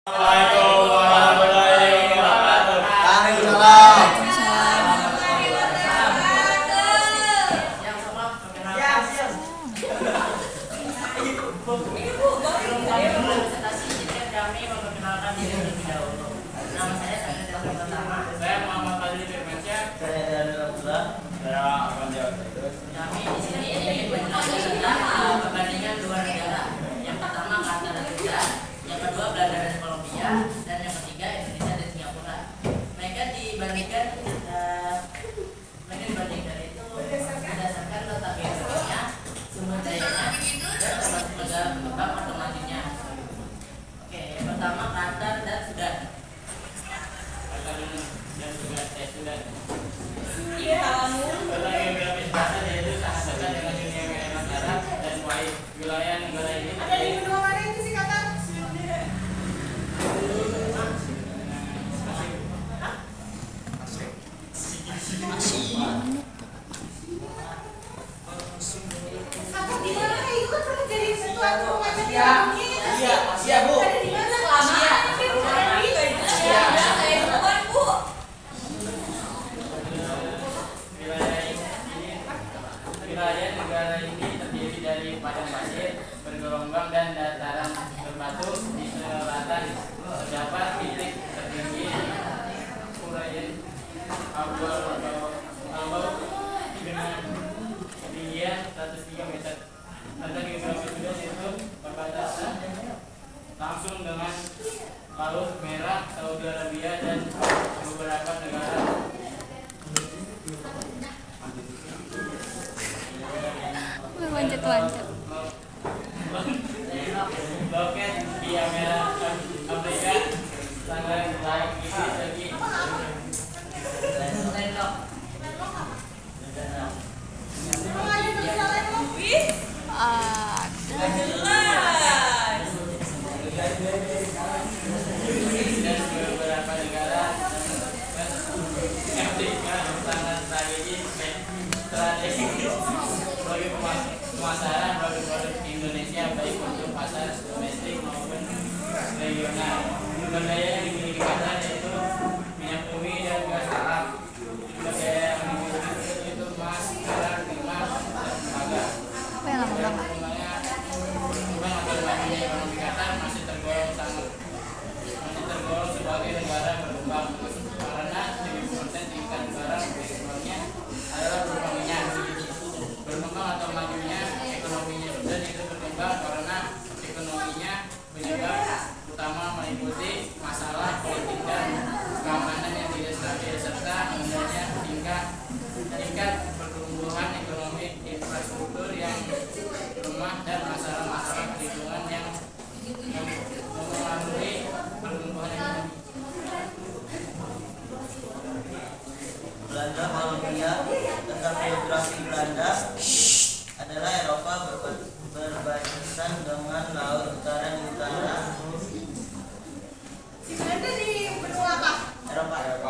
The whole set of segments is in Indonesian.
Assalamualaikum warahmatullahi wabarakatuh. Waalaikumsalam. Saya Muhammad Fadli Firmansyah. Saya Daniel Abdullah. Saya Afwan Jawad. Kami di sini ingin menjelaskan tentang perbandingan dua negara. Yang pertama Qatar dan Rusia, yang kedua Belanda dan Kolombia, dan yang ketiga Indonesia dan Singapura. Mereka dibandingkan itu berdasarkan letak geografisnya, sumber dayanya, dan termasuk negara berkembang atau majunya. Oke, yang pertama Qatar dan Sudan. Qatar dan Sudan. Iya. Letak geografis Qatar yaitu sangat dekat dengan Uni Emirat Arab dan Kuwait. Wilayah negara ini Ada di benua mana itu sih Qatar? Qatar di mana? Itu kan pernah jadi sesuatu macam yang gitu. Asia, Bu. Ada di mana? Kelamaan. Ada di Asia. Wilayah negara ini terdiri dari padang pasir bergelombang dan dataran berbatu. Di selatan terdapat titik tertinggi Urayan Albau dengan ketinggian 103 meter. Letak geografis Sudan itu perbatasan langsung dengan Laut Merah, Saudi Arabia dan beberapa negara. Loncat-loncat. Loket di Amerika sangat baik ini lagi. Emang ada negara lain loh? Dan beberapa negara Afrika sangat strategis bagi pemasaran produk-produk Indonesia baik untuk pasar domestik maupun regional. Sumber daya yang dimiliki Qatar yaitu minyak bumi dan gas alam. Sumber daya yang dimiliki itu emas, perak, timah, dan tembaga. Apa yang lama-lama? Berkembang atau majunya ekonomi Qatar masih tergolong sebagai negara berkembang karena 70% tingkat barang ekspornya adalah berupa minyak. Berkembang atau majunya ekonominya Sudan itu berkembang karena ekonominya penyebab utama meliputi masalah politik dan keamanan yang tidak stabil serta rendahnya tingkat pertumbuhan ekonomi, infrastruktur yang lemah dan masalah-masalah lingkungan yang mempengaruhi pertumbuhan ekonomi. Belanda, Kolombia. Tentang geografi Belanda adalah Eropa berbatasan dengan laut utara di utara. Si Belanda di benua apa? Eropa dan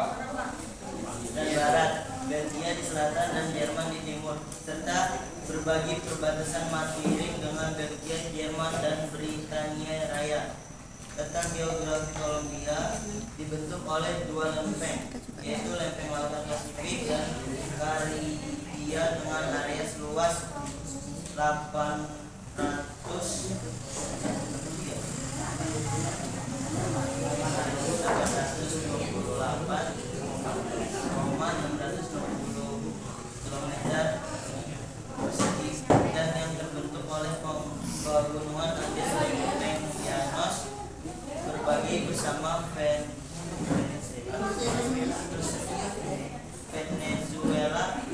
barat, Belgia di selatan dan Jerman di timur, serta berbagi perbatasan miring dengan Belgia, Jerman dan Britania Raya. Tentang geografi Kolombia dibentuk oleh dua lempeng, yaitu lempeng lautan Pasifik dan Karibia dengan area seluas 828,660 km persegi dan yang terbentuk oleh pegunungan Andes dan lempeng Llanos berbagi bersama Venezuela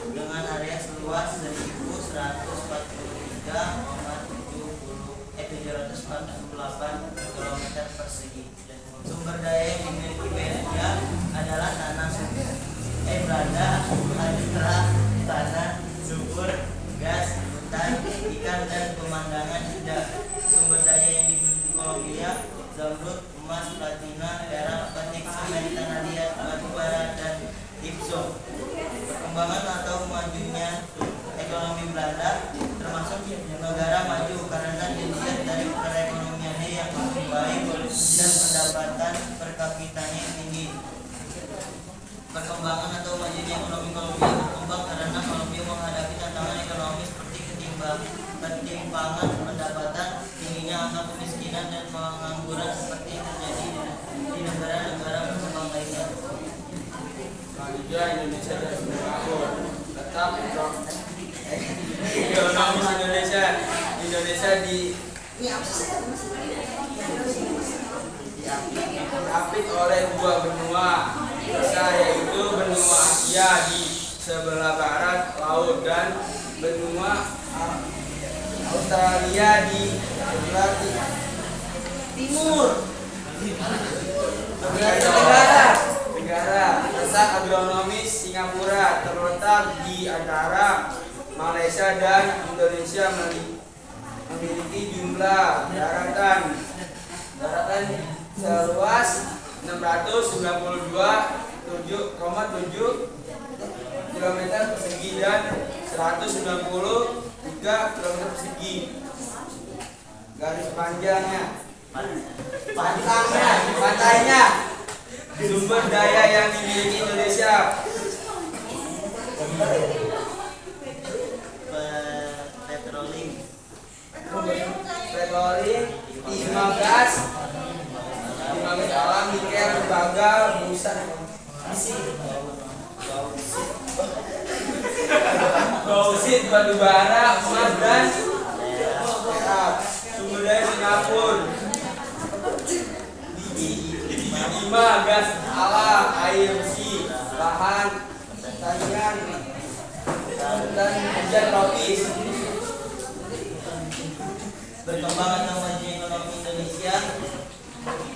dengan area seluas 748 km persegi. Sumber daya yang dimiliki Belgia adalah tanah subur, Belanda adalah tanah subur, gas, hutan, ikan dan pemandangan indah. Sumber daya yang dimiliki Kolombia zamrud, emas, platina, perak, batik, semen, tanah liat, batu bara dan gipsum. Perkembangan atau majunya ekonomi Belanda termasuk negara maju karena dilihat dari perekonomiannya yang baik dan Kolombia berkembang karena Kolombia menghadapi tantangan ekonomi seperti ketimpangan pendapatan, tingginya angka kemiskinan dan pengangguran seperti yang terjadi di negara-negara berkembang lainnya. Selanjutnya Indonesia dan Singapura. Tetap ekonomi Indonesia diapit oleh dua benua besar, yaitu benua Asia di sebelah barat laut dan benua Australia di sebelah timur. Negara letak agronomis Singapura terletak di antara Malaysia dan Indonesia, memiliki jumlah daratan seluas 692,7 km persegi dan 193 km persegi. Garis pantainya, sumber daya yang dimiliki Indonesia. Petroleum, timah gas alam, nikel, tembaga, bauxit, batu bara, emas dan perak. Sumber daya Singapura, timah gas alam, air bersih, lahan pertanian dan hujan tropis. Berkembang atau majunya ekonomi Indonesia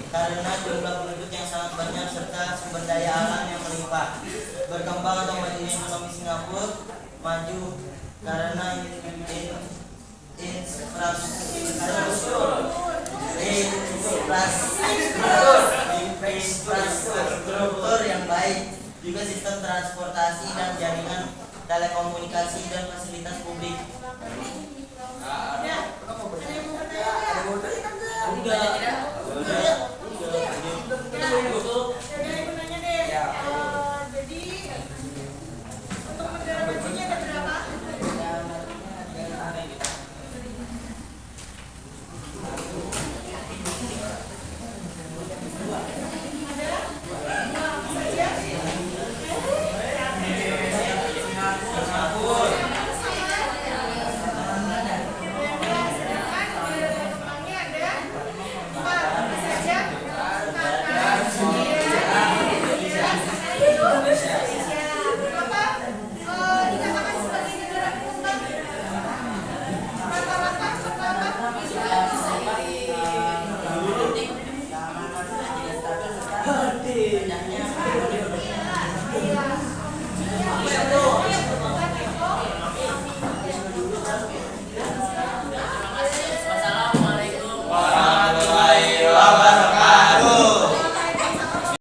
karena jumlah penduduk yang sangat banyak serta sumber daya alam yang melimpah. Berkembang atau majunya ekonomi Singapura maju karena infrastruktur yang baik, juga sistem transportasi dan jaringan telekomunikasi dan fasilitas publik. Ada yang mau bertanya? Tidak.